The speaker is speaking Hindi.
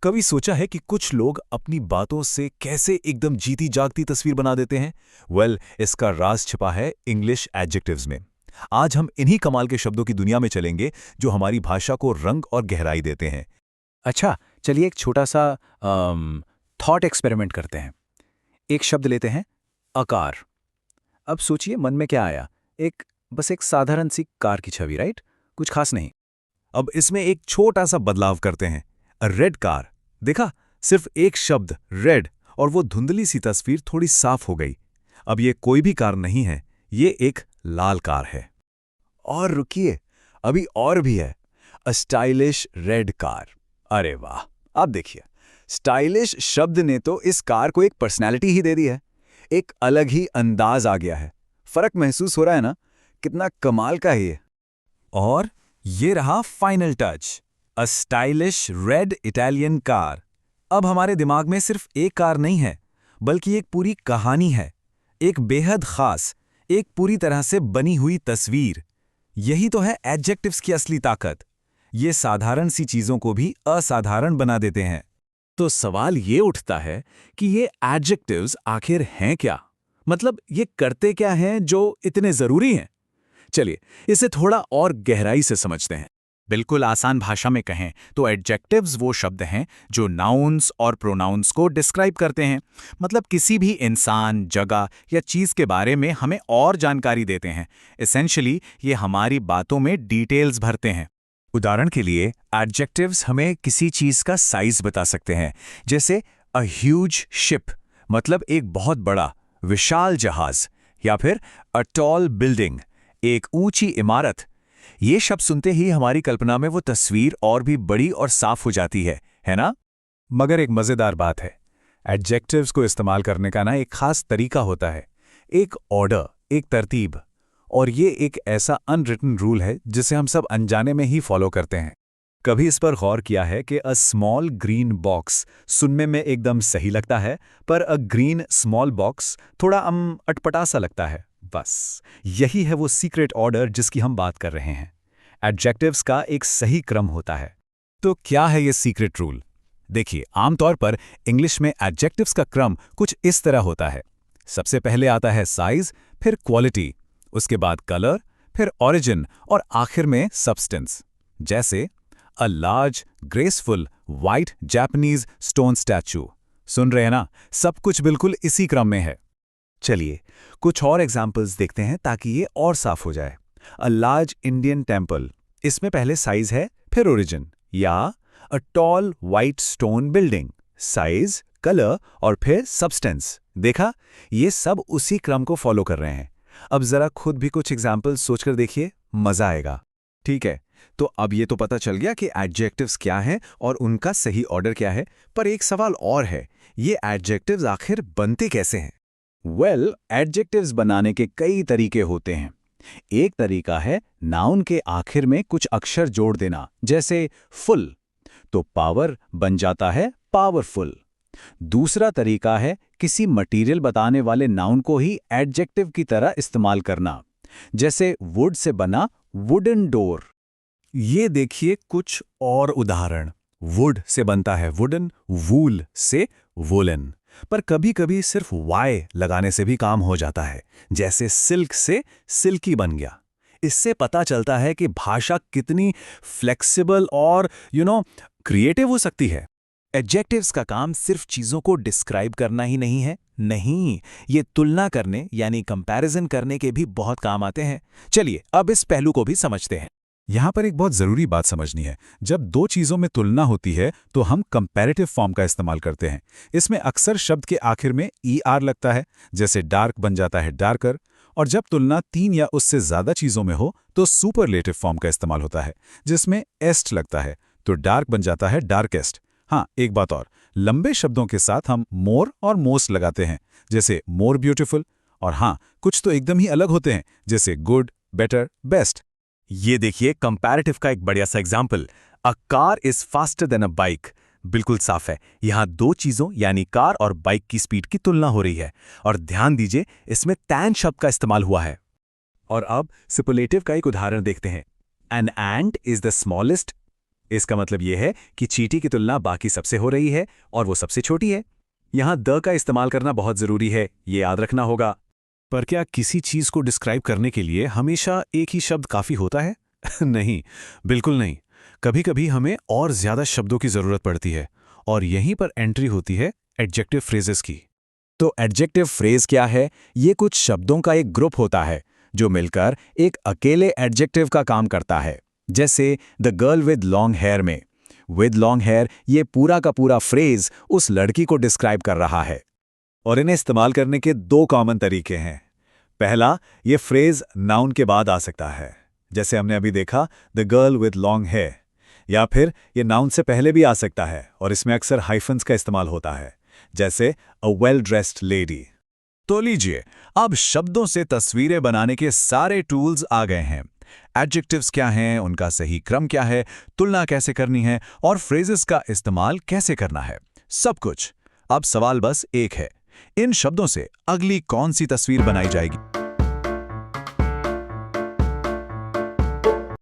कभी सोचा है कि कुछ लोग अपनी बातों से कैसे एकदम जीती जागती तस्वीर बना देते हैं? इसका राज छिपा है इंग्लिश एडजेक्टिव्स में। आज हम इन्हीं कमाल के शब्दों की दुनिया में चलेंगे जो हमारी भाषा को रंग और गहराई देते हैं। अच्छा, चलिए एक छोटा सा थॉट एक्सपेरिमेंट करते हैं। एक शब्द लेते हैं, अकार। अब सोचिए मन में क्या आया? बस एक साधारण सी कार की छवि, राइट? कुछ खास नहीं। अब इसमें एक छोटा सा बदलाव करते हैं। Red car. देखा, सिर्फ एक शब्द रेड और वो धुंधली सी तस्वीर थोड़ी साफ हो गई। अब ये कोई भी कार नहीं है, ये एक लाल कार है। और रुकिए, अभी और भी है। अ स्टाइलिश रेड कार। अरे वाह, आप देखिए, स्टाइलिश शब्द ने तो इस कार को एक पर्सनैलिटी ही दे दी है। एक अलग ही अंदाज आ गया है। फर्क महसूस हो रहा है ना? कितना कमाल का है ये। और ये रहा फाइनल टच, अ स्टाइलिश रेड इटालियन कार। अब हमारे दिमाग में सिर्फ एक कार नहीं है, बल्कि एक पूरी कहानी है, एक बेहद खास, एक पूरी तरह से बनी हुई तस्वीर। यही तो है एडजेक्टिव्स की असली ताकत। ये साधारण सी चीजों को भी असाधारण बना देते हैं। तो सवाल ये उठता है कि ये एडजेक्टिव्स आखिर हैं क्या? मतलब ये करते क्या हैं जो इतने जरूरी हैं? चलिए इसे थोड़ा और गहराई से समझते हैं। बिल्कुल आसान भाषा में कहें तो एडजेक्टिव्स वो शब्द हैं जो नाउन्स और प्रोनाउंस को डिस्क्राइब करते हैं। मतलब किसी भी इंसान, जगह या चीज़ के बारे में हमें और जानकारी देते हैं। एसेंशियली ये हमारी बातों में डिटेल्स भरते हैं। उदाहरण के लिए एडजेक्टिव्स हमें किसी चीज का साइज बता सकते हैं, जैसे अ ह्यूज शिप, मतलब एक बहुत बड़ा विशाल जहाज, या फिर अ टॉल बिल्डिंग, एक ऊंची इमारत। ये शब्द सुनते ही हमारी कल्पना में वो तस्वीर और भी बड़ी और साफ हो जाती है ना? मगर एक मजेदार बात है, एडजेक्टिव्स को इस्तेमाल करने का एक खास तरीका होता है, एक ऑर्डर, एक तरतीब। और ये एक ऐसा अनरिटन रूल है जिसे हम सब अनजाने में ही फॉलो करते हैं। कभी इस पर गौर किया है कि अ स्मॉल ग्रीन बॉक्स सुनने में एकदम सही लगता है, पर अ ग्रीन स्मॉल बॉक्स थोड़ा अटपटा सा लगता है। बस यही है वो सीक्रेट ऑर्डर जिसकी हम बात कर रहे हैं। एडजेक्टिव्स का एक सही क्रम होता है। तो क्या है ये सीक्रेट रूल? देखिए, आमतौर पर इंग्लिश में एडजेक्टिव्स का क्रम कुछ इस तरह होता है। सबसे पहले आता है साइज, फिर क्वालिटी, उसके बाद कलर, फिर ओरिजिन और आखिर में सब्सटेंस। जैसे a large graceful white Japanese stone statue. सुन रहे हैं ना? सब कुछ बिल्कुल इसी क्रम में है। चलिए कुछ और एग्जाम्पल्स देखते हैं ताकि ये और साफ हो जाए। अ लार्ज इंडियन टेम्पल, इसमें पहले साइज है फिर ओरिजिन। या a tall white stone building, size, colour और फिर सब्सटेंस। देखा, ये सब उसी क्रम को फॉलो कर रहे हैं। अब जरा खुद भी कुछ एग्जाम्पल्स सोचकर देखिए, मजा आएगा। ठीक है, तो अब ये तो पता चल गया कि एडजेक्टिव्स क्या हैं और उनका सही ऑर्डर क्या है, पर एक सवाल और है, ये एडजेक्टिव्स आखिर बनते कैसे हैं? एडजेक्टिव्स बनाने के कई तरीके होते हैं। एक तरीका है नाउन के आखिर में कुछ अक्षर जोड़ देना, जैसे फुल, तो पावर बन जाता है पावरफुल। दूसरा तरीका है किसी मटेरियल बताने वाले नाउन को ही एडजेक्टिव की तरह इस्तेमाल करना, जैसे वुड से बना वुडन डोर। ये देखिए कुछ और उदाहरण। वुड से बनता है वुडन, वूल से वोलन। पर कभी-कभी सिर्फ वाई लगाने से भी काम हो जाता है, जैसे सिल्क से सिल्की बन गया। इससे पता चलता है कि भाषा कितनी फ्लेक्सिबल और क्रिएटिव हो सकती है। एडजेक्टिव्स का काम सिर्फ चीजों को डिस्क्राइब करना ही नहीं है। नहीं, ये तुलना करने यानी कंपैरिजन करने के भी बहुत काम आते हैं। चलिए अब इस पहलू को भी समझते हैं। यहाँ पर एक बहुत ज़रूरी बात समझनी है। जब दो चीज़ों में तुलना होती है तो हम कंपैरेटिव फॉर्म का इस्तेमाल करते हैं। इसमें अक्सर शब्द के आखिर में ER लगता है, जैसे डार्क बन जाता है डार्कर। और जब तुलना 3 या उससे ज़्यादा चीज़ों में हो तो सुपरलेटिव फॉर्म का इस्तेमाल होता है, जिसमें एस्ट लगता है, तो डार्क बन जाता है डार्केस्ट। हाँ, एक बात और, लंबे शब्दों के साथ हम मोर और मोस्ट लगाते हैं, जैसे मोर ब्यूटीफुल। और हाँ, कुछ तो एकदम ही अलग होते हैं, जैसे गुड, बेटर, बेस्ट। ये देखिए कंपैरेटिव का एक बढ़िया सा example, a car is faster than a bike. बिल्कुल साफ है, यहाँ दो चीजों यानी कार और बाइक की स्पीड की तुलना हो रही है। और ध्यान दीजिए, इसमें तैन शब्द का इस्तेमाल हुआ है। और अब सुपरलेटिव का एक उदाहरण देखते हैं। An ant is the smallest इसका मतलब ये है कि चींटी की तुलना बाकी सबसे हो रही है और वो सबसे छोटी है। यहाँ द का इस्तेमाल करना बहुत जरूरी है, ये याद रखना होगा। पर क्या किसी चीज को डिस्क्राइब करने के लिए हमेशा एक ही शब्द काफी होता है? नहीं, बिल्कुल नहीं। कभी-कभी हमें और ज्यादा शब्दों की जरूरत पड़ती है और यहीं पर एंट्री होती है एडजेक्टिव फ्रेजेस की। तो एडजेक्टिव फ्रेज क्या है? ये कुछ शब्दों का एक ग्रुप होता है जो मिलकर एक अकेले एडजेक्टिव का काम करता है। जैसे the girl with long hair में विद लॉन्ग हेयर, ये पूरा का पूरा फ्रेज उस लड़की को डिस्क्राइब कर रहा है। और इन्हें इस्तेमाल करने के दो कॉमन तरीके हैं। पहला, ये फ्रेज नाउन के बाद आ सकता है, जैसे हमने अभी देखा the girl with long hair, या फिर ये नाउन से पहले भी आ सकता है और इसमें अक्सर हाइफन्स का इस्तेमाल होता है, जैसे अ वेल ड्रेस्ड लेडी। तो लीजिए, अब शब्दों से तस्वीरें बनाने के सारे टूल्स आ गए हैं। एडजेक्टिव्स क्या हैं, उनका सही क्रम क्या है, तुलना कैसे करनी है और फ्रेजेस का इस्तेमाल कैसे करना है, सब कुछ। अब सवाल बस एक है, इन शब्दों से अगली कौन सी तस्वीर बनाई जाएगी?